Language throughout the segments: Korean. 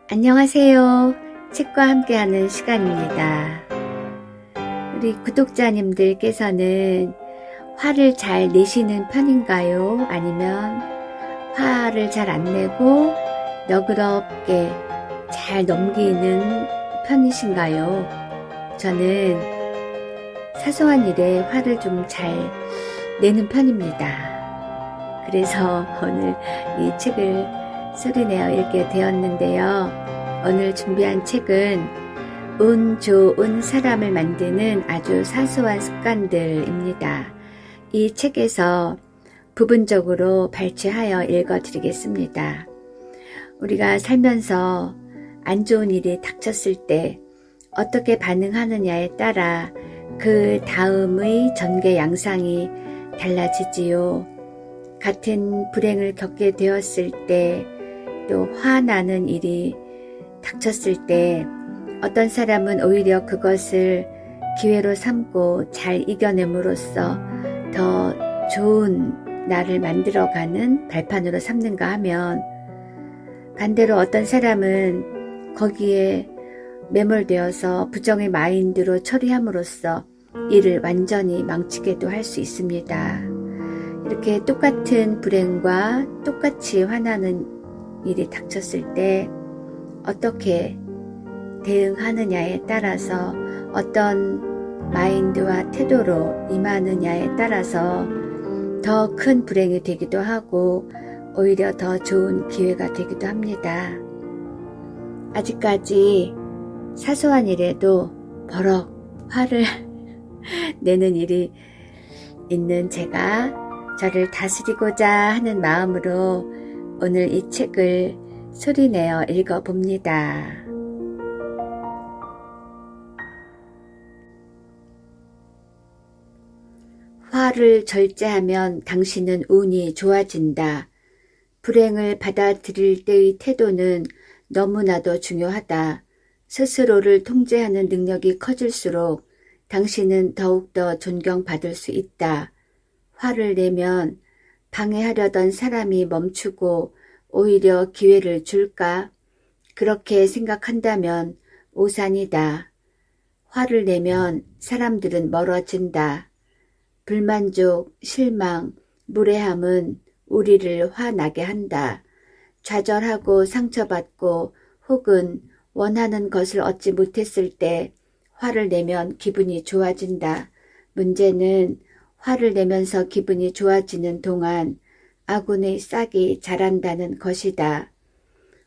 안녕하세요. 책과 함께하는 시간입니다. 우리 구독자님들께서는 화를 잘 내시는 편인가요? 아니면 화를 잘 안 내고 너그럽게 잘 넘기는 편이신가요? 저는 사소한 일에 화를 좀 잘 내는 편입니다. 그래서 오늘 이 책을 소리내어 읽게 되었는데요. 오늘 준비한 책은 운 좋은 사람을 만드는 아주 사소한 습관들입니다. 이 책에서 부분적으로 발췌하여 읽어드리겠습니다. 우리가 살면서 안 좋은 일이 닥쳤을 때 어떻게 반응하느냐에 따라 그 다음의 전개 양상이 달라지지요. 같은 불행을 겪게 되었을 때, 또 화나는 일이 닥쳤을 때 어떤 사람은 오히려 그것을 기회로 삼고 잘 이겨냄으로써 더 좋은 나를 만들어가는 발판으로 삼는가 하면, 반대로 어떤 사람은 거기에 매몰되어서 부정의 마인드로 처리함으로써 일을 완전히 망치게도 할 수 있습니다. 이렇게 똑같은 불행과 똑같이 화나는 일이 닥쳤을 때 어떻게 대응하느냐에 따라서, 어떤 마인드와 태도로 임하느냐에 따라서 더 큰 불행이 되기도 하고 오히려 더 좋은 기회가 되기도 합니다. 아직까지 사소한 일에도 버럭 화를 내는 일이 있는 제가 저를 다스리고자 하는 마음으로 오늘 이 책을 소리내어 읽어봅니다. 화를 절제하면 당신은 운이 좋아진다. 불행을 받아들일 때의 태도는 너무나도 중요하다. 스스로를 통제하는 능력이 커질수록 당신은 더욱더 존경받을 수 있다. 화를 내면 방해하려던 사람이 멈추고 오히려 기회를 줄까? 그렇게 생각한다면 오산이다. 화를 내면 사람들은 멀어진다. 불만족, 실망, 무례함은 우리를 화나게 한다. 좌절하고 상처받고 혹은 원하는 것을 얻지 못했을 때 화를 내면 기분이 좋아진다. 문제는 화를 내면서 기분이 좋아지는 동안 아군의 싹이 자란다는 것이다.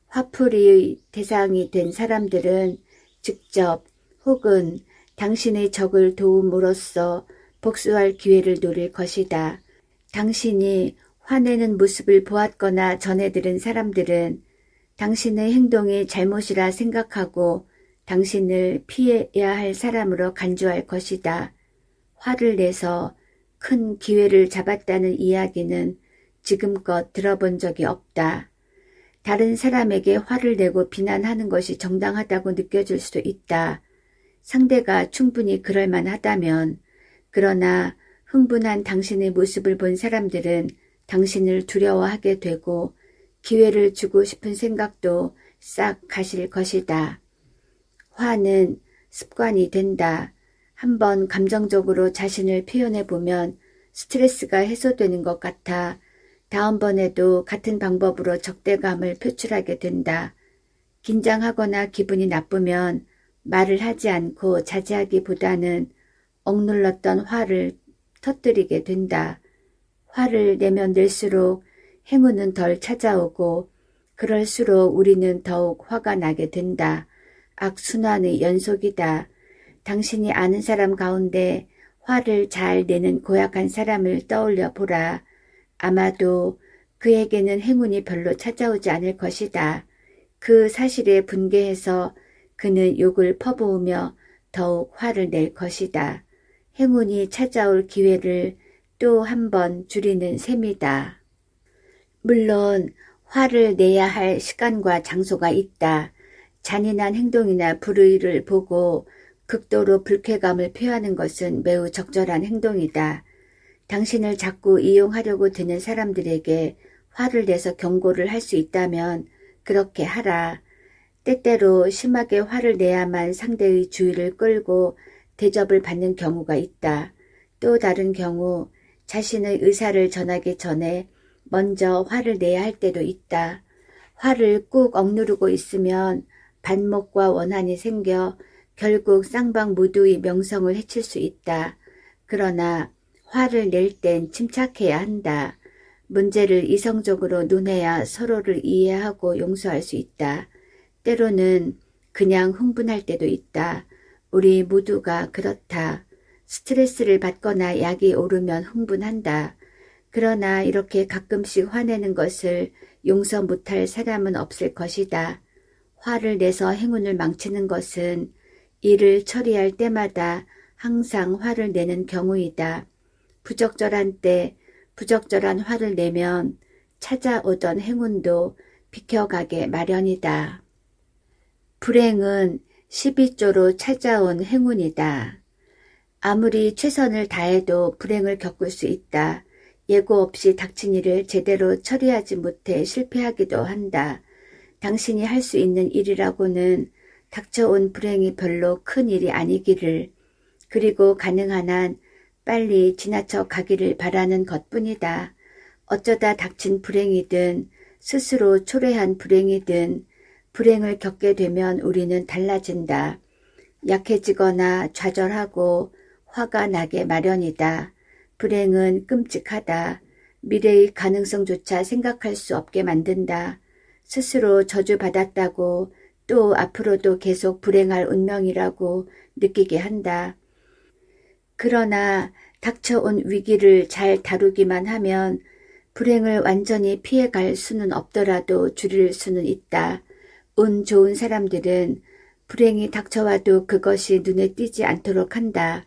화풀이의 대상이 된 사람들은 직접 혹은 당신의 적을 도움으로써 복수할 기회를 노릴 것이다. 당신이 화내는 모습을 보았거나 전해 들은 사람들은 당신의 행동이 잘못이라 생각하고 당신을 피해야 할 사람으로 간주할 것이다. 화를 내서 큰 기회를 잡았다는 이야기는 지금껏 들어본 적이 없다. 다른 사람에게 화를 내고 비난하는 것이 정당하다고 느껴질 수도 있다. 상대가 충분히 그럴 만하다면. 그러나 흥분한 당신의 모습을 본 사람들은 당신을 두려워하게 되고 기회를 주고 싶은 생각도 싹 가실 것이다. 화는 습관이 된다. 한번 감정적으로 자신을 표현해보면 스트레스가 해소되는 것 같아 다음번에도 같은 방법으로 적대감을 표출하게 된다. 긴장하거나 기분이 나쁘면 말을 하지 않고 자제하기보다는 억눌렀던 화를 터뜨리게 된다. 화를 내면 낼수록 행운은 덜 찾아오고 그럴수록 우리는 더욱 화가 나게 된다. 악순환의 연속이다. 당신이 아는 사람 가운데 화를 잘 내는 고약한 사람을 떠올려 보라. 아마도 그에게는 행운이 별로 찾아오지 않을 것이다. 그 사실에 분개해서 그는 욕을 퍼부으며 더욱 화를 낼 것이다. 행운이 찾아올 기회를 또 한 번 줄이는 셈이다. 물론 화를 내야 할 시간과 장소가 있다. 잔인한 행동이나 불의를 보고 극도로 불쾌감을 표하는 것은 매우 적절한 행동이다. 당신을 자꾸 이용하려고 드는 사람들에게 화를 내서 경고를 할 수 있다면 그렇게 하라. 때때로 심하게 화를 내야만 상대의 주의를 끌고 대접을 받는 경우가 있다. 또 다른 경우 자신의 의사를 전하기 전에 먼저 화를 내야 할 때도 있다. 화를 꾹 억누르고 있으면 반목과 원한이 생겨 결국 쌍방 모두의 명성을 해칠 수 있다. 그러나 화를 낼 땐 침착해야 한다. 문제를 이성적으로 논해야 서로를 이해하고 용서할 수 있다. 때로는 그냥 흥분할 때도 있다. 우리 모두가 그렇다. 스트레스를 받거나 약이 오르면 흥분한다. 그러나 이렇게 가끔씩 화내는 것을 용서 못할 사람은 없을 것이다. 화를 내서 행운을 망치는 것은 일을 처리할 때마다 항상 화를 내는 경우이다. 부적절한 때 부적절한 화를 내면 찾아오던 행운도 비켜가게 마련이다. 불행은 12조로 찾아온 행운이다. 아무리 최선을 다해도 불행을 겪을 수 있다. 예고 없이 닥친 일을 제대로 처리하지 못해 실패하기도 한다. 당신이 할 수 있는 일이라고는 닥쳐온 불행이 별로 큰 일이 아니기를, 그리고 가능한 한 빨리 지나쳐 가기를 바라는 것뿐이다. 어쩌다 닥친 불행이든 스스로 초래한 불행이든 불행을 겪게 되면 우리는 달라진다. 약해지거나 좌절하고 화가 나게 마련이다. 불행은 끔찍하다. 미래의 가능성조차 생각할 수 없게 만든다. 스스로 저주받았다고 또 앞으로도 계속 불행할 운명이라고 느끼게 한다. 그러나 닥쳐온 위기를 잘 다루기만 하면 불행을 완전히 피해갈 수는 없더라도 줄일 수는 있다. 운 좋은 사람들은 불행이 닥쳐와도 그것이 눈에 띄지 않도록 한다.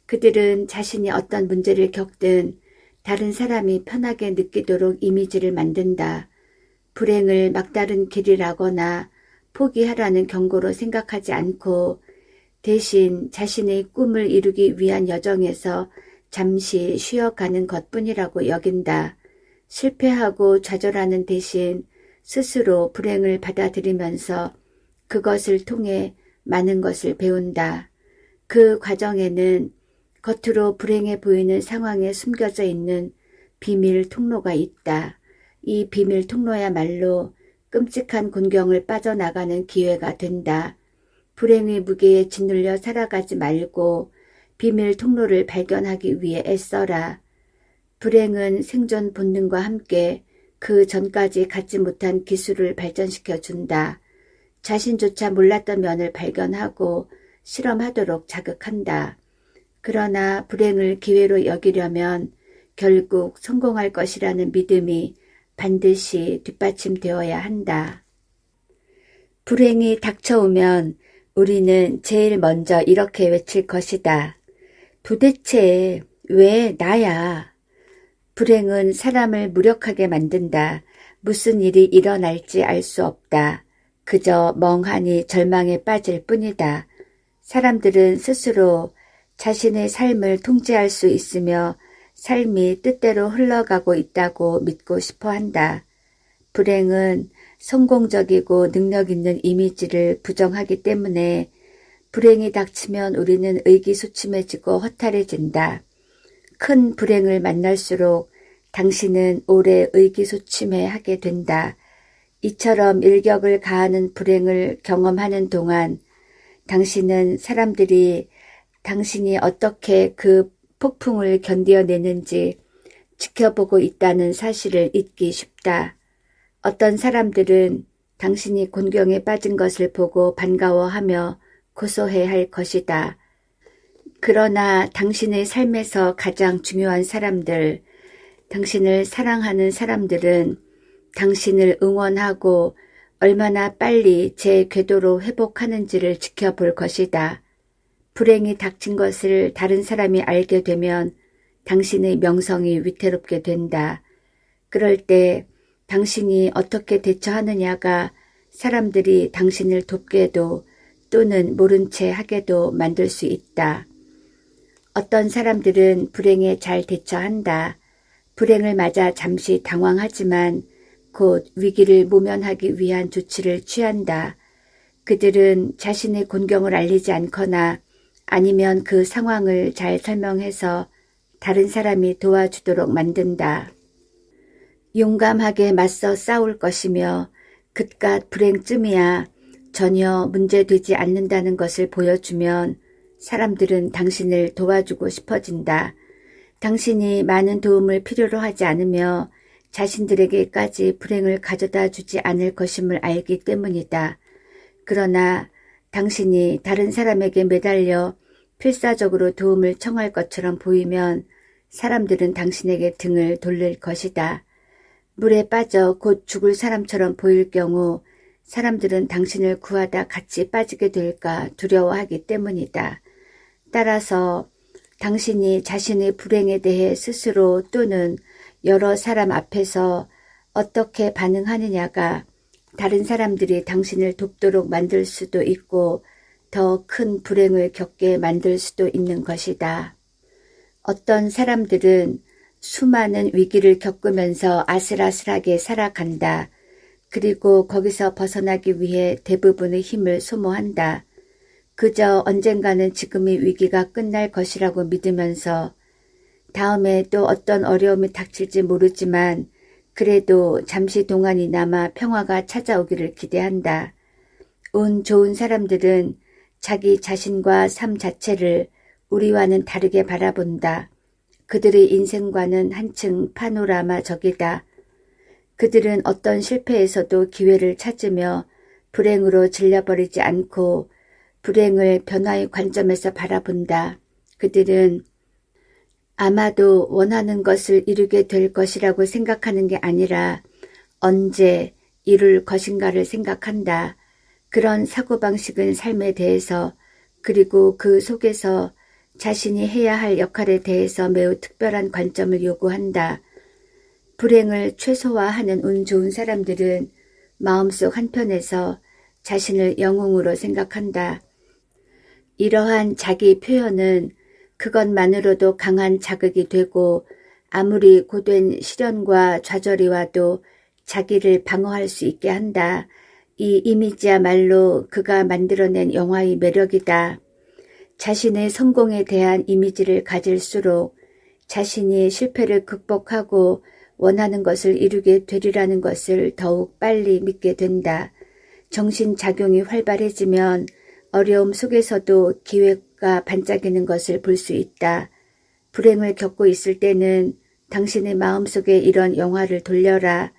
그들은 자신이 어떤 문제를 겪든 다른 사람이 편하게 느끼도록 이미지를 만든다. 불행을 막다른 길이라거나 포기하라는 경고로 생각하지 않고 대신 자신의 꿈을 이루기 위한 여정에서 잠시 쉬어가는 것뿐이라고 여긴다. 실패하고 좌절하는 대신 스스로 불행을 받아들이면서 그것을 통해 많은 것을 배운다. 그 과정에는 겉으로 불행해 보이는 상황에 숨겨져 있는 비밀 통로가 있다. 이 비밀 통로야말로 끔찍한 곤경을 빠져나가는 기회가 된다. 불행의 무게에 짓눌려 살아가지 말고 비밀 통로를 발견하기 위해 애써라. 불행은 생존 본능과 함께 그 전까지 갖지 못한 기술을 발전시켜 준다. 자신조차 몰랐던 면을 발견하고 실험하도록 자극한다. 그러나 불행을 기회로 여기려면 결국 성공할 것이라는 믿음이 반드시 뒷받침되어야 한다. 불행이 닥쳐오면 우리는 제일 먼저 이렇게 외칠 것이다. 도대체 왜 나야? 불행은 사람을 무력하게 만든다. 무슨 일이 일어날지 알 수 없다. 그저 멍하니 절망에 빠질 뿐이다. 사람들은 스스로 자신의 삶을 통제할 수 있으며 삶이 뜻대로 흘러가고 있다고 믿고 싶어 한다. 불행은 성공적이고 능력 있는 이미지를 부정하기 때문에 불행이 닥치면 우리는 의기소침해지고 허탈해진다. 큰 불행을 만날수록 당신은 오래 의기소침해하게 된다. 이처럼 일격을 가하는 불행을 경험하는 동안 당신은 사람들이 당신이 어떻게 그 폭풍을 견뎌내는지 지켜보고 있다는 사실을 잊기 쉽다. 어떤 사람들은 당신이 곤경에 빠진 것을 보고 반가워하며 고소해할 것이다. 그러나 당신의 삶에서 가장 중요한 사람들, 당신을 사랑하는 사람들은 당신을 응원하고 얼마나 빨리 제 궤도로 회복하는지를 지켜볼 것이다. 불행이 닥친 것을 다른 사람이 알게 되면 당신의 명성이 위태롭게 된다. 그럴 때 당신이 어떻게 대처하느냐가 사람들이 당신을 돕게도 또는 모른 채 하게도 만들 수 있다. 어떤 사람들은 불행에 잘 대처한다. 불행을 맞아 잠시 당황하지만 곧 위기를 모면하기 위한 조치를 취한다. 그들은 자신의 곤경을 알리지 않거나 아니면 그 상황을 잘 설명해서 다른 사람이 도와주도록 만든다. 용감하게 맞서 싸울 것이며 그깟 불행쯤이야 전혀 문제되지 않는다는 것을 보여주면 사람들은 당신을 도와주고 싶어진다. 당신이 많은 도움을 필요로 하지 않으며 자신들에게까지 불행을 가져다 주지 않을 것임을 알기 때문이다. 그러나 당신이 다른 사람에게 매달려 필사적으로 도움을 청할 것처럼 보이면 사람들은 당신에게 등을 돌릴 것이다. 물에 빠져 곧 죽을 사람처럼 보일 경우 사람들은 당신을 구하다 같이 빠지게 될까 두려워하기 때문이다. 따라서 당신이 자신의 불행에 대해 스스로 또는 여러 사람 앞에서 어떻게 반응하느냐가 다른 사람들이 당신을 돕도록 만들 수도 있고 더 큰 불행을 겪게 만들 수도 있는 것이다. 어떤 사람들은 수많은 위기를 겪으면서 아슬아슬하게 살아간다. 그리고 거기서 벗어나기 위해 대부분의 힘을 소모한다. 그저 언젠가는 지금의 위기가 끝날 것이라고 믿으면서 다음에 또 어떤 어려움이 닥칠지 모르지만 그래도 잠시 동안이나마 평화가 찾아오기를 기대한다. 운 좋은 사람들은 자기 자신과 삶 자체를 우리와는 다르게 바라본다. 그들의 인생과는 한층 파노라마적이다. 그들은 어떤 실패에서도 기회를 찾으며 불행으로 질려버리지 않고 불행을 변화의 관점에서 바라본다. 그들은 아마도 원하는 것을 이루게 될 것이라고 생각하는 게 아니라 언제 이룰 것인가를 생각한다. 그런 사고방식은 삶에 대해서 그리고 그 속에서 자신이 해야 할 역할에 대해서 매우 특별한 관점을 요구한다. 불행을 최소화하는 운 좋은 사람들은 마음속 한편에서 자신을 영웅으로 생각한다. 이러한 자기 표현은 그것만으로도 강한 자극이 되고 아무리 고된 시련과 좌절이 와도 자기를 방어할 수 있게 한다. 이 이미지야말로 그가 만들어낸 영화의 매력이다. 자신의 성공에 대한 이미지를 가질수록 자신이 실패를 극복하고 원하는 것을 이루게 되리라는 것을 더욱 빨리 믿게 된다. 정신작용이 활발해지면 어려움 속에서도 기회가 반짝이는 것을 볼 수 있다. 불행을 겪고 있을 때는 당신의 마음속에 이런 영화를 돌려라.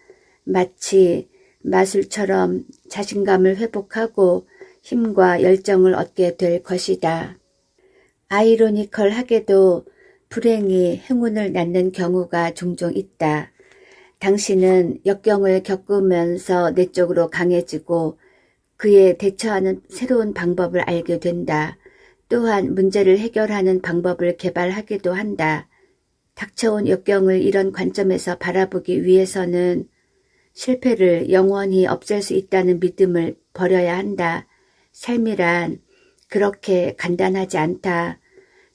마치 마술처럼 자신감을 회복하고 힘과 열정을 얻게 될 것이다. 아이러니컬하게도 불행이 행운을 낳는 경우가 종종 있다. 당신은 역경을 겪으면서 내적으로 강해지고 그에 대처하는 새로운 방법을 알게 된다. 또한 문제를 해결하는 방법을 개발하기도 한다. 닥쳐온 역경을 이런 관점에서 바라보기 위해서는 실패를 영원히 없앨 수 있다는 믿음을 버려야 한다. 삶이란 그렇게 간단하지 않다.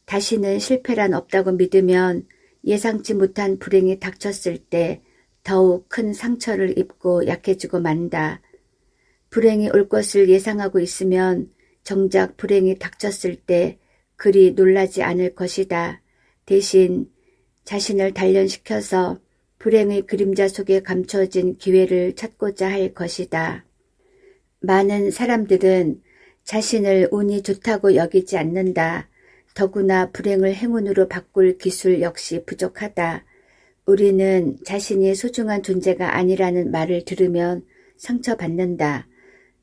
다시는 실패란 없다고 믿으면 예상치 못한 불행이 닥쳤을 때 더욱 큰 상처를 입고 약해지고 만다. 불행이 올 것을 예상하고 있으면 정작 불행이 닥쳤을 때 그리 놀라지 않을 것이다. 대신 자신을 단련시켜서 불행의 그림자 속에 감춰진 기회를 찾고자 할 것이다. 많은 사람들은 자신을 운이 좋다고 여기지 않는다. 더구나 불행을 행운으로 바꿀 기술 역시 부족하다. 우리는 자신이 소중한 존재가 아니라는 말을 들으면 상처받는다.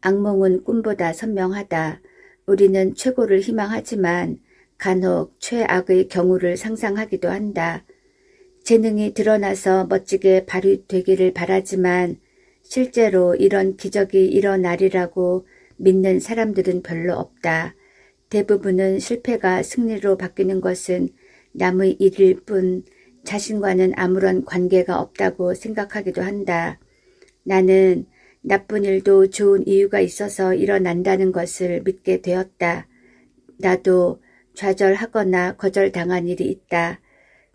악몽은 꿈보다 선명하다. 우리는 최고를 희망하지만 간혹 최악의 경우를 상상하기도 한다. 재능이 드러나서 멋지게 발휘되기를 바라지만 실제로 이런 기적이 일어나리라고 믿는 사람들은 별로 없다. 대부분은 실패가 승리로 바뀌는 것은 남의 일일 뿐 자신과는 아무런 관계가 없다고 생각하기도 한다. 나는 나쁜 일도 좋은 이유가 있어서 일어난다는 것을 믿게 되었다. 나도 좌절하거나 거절당한 일이 있다.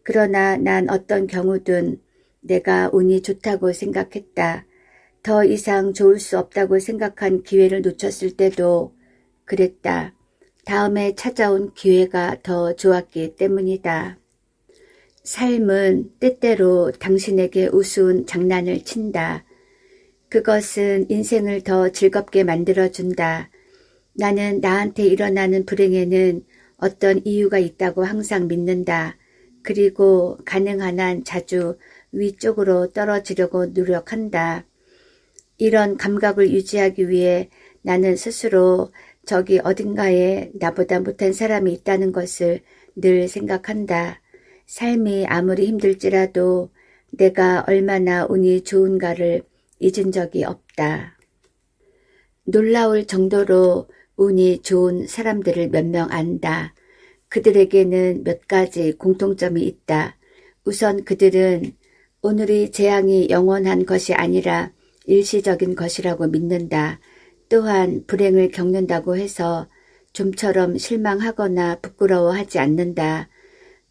그러나 난 어떤 경우든 내가 운이 좋다고 생각했다. 더 이상 좋을 수 없다고 생각한 기회를 놓쳤을 때도 그랬다. 다음에 찾아온 기회가 더 좋았기 때문이다. 삶은 때때로 당신에게 우스운 장난을 친다. 그것은 인생을 더 즐겁게 만들어준다. 나는 나한테 일어나는 불행에는 어떤 이유가 있다고 항상 믿는다. 그리고 가능한 한 자주 위쪽으로 떨어지려고 노력한다. 이런 감각을 유지하기 위해 나는 스스로 저기 어딘가에 나보다 못한 사람이 있다는 것을 늘 생각한다. 삶이 아무리 힘들지라도 내가 얼마나 운이 좋은가를 잊은 적이 없다. 놀라울 정도로 운이 좋은 사람들을 몇 명 안다. 그들에게는 몇 가지 공통점이 있다. 우선 그들은 오늘의 재앙이 영원한 것이 아니라 일시적인 것이라고 믿는다. 또한 불행을 겪는다고 해서 좀처럼 실망하거나 부끄러워하지 않는다.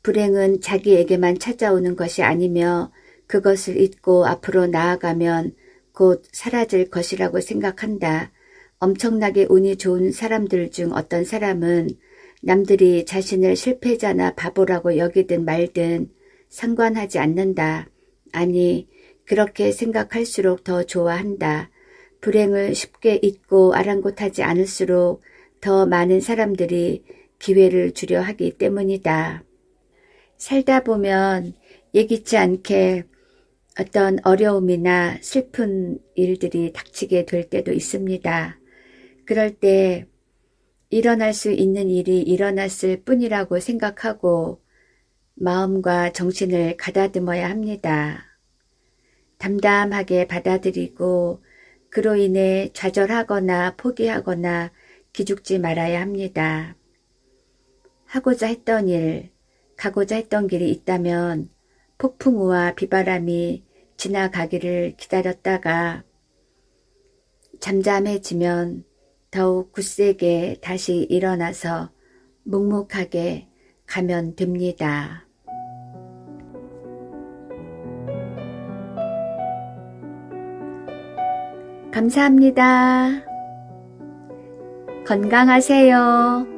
불행은 자기에게만 찾아오는 것이 아니며 그것을 잊고 앞으로 나아가면 곧 사라질 것이라고 생각한다. 엄청나게 운이 좋은 사람들 중 어떤 사람은 남들이 자신을 실패자나 바보라고 여기든 말든 상관하지 않는다. 아니, 그렇게 생각할수록 더 좋아한다. 불행을 쉽게 잊고 아랑곳하지 않을수록 더 많은 사람들이 기회를 주려 하기 때문이다. 살다 보면 예기치 않게 어떤 어려움이나 슬픈 일들이 닥치게 될 때도 있습니다. 그럴 때 일어날 수 있는 일이 일어났을 뿐이라고 생각하고 마음과 정신을 가다듬어야 합니다. 담담하게 받아들이고 그로 인해 좌절하거나 포기하거나 기죽지 말아야 합니다. 하고자 했던 일, 가고자 했던 길이 있다면 폭풍우와 비바람이 지나가기를 기다렸다가 잠잠해지면 더욱 굳세게 다시 일어나서 묵묵하게 가면 됩니다. 감사합니다. 건강하세요.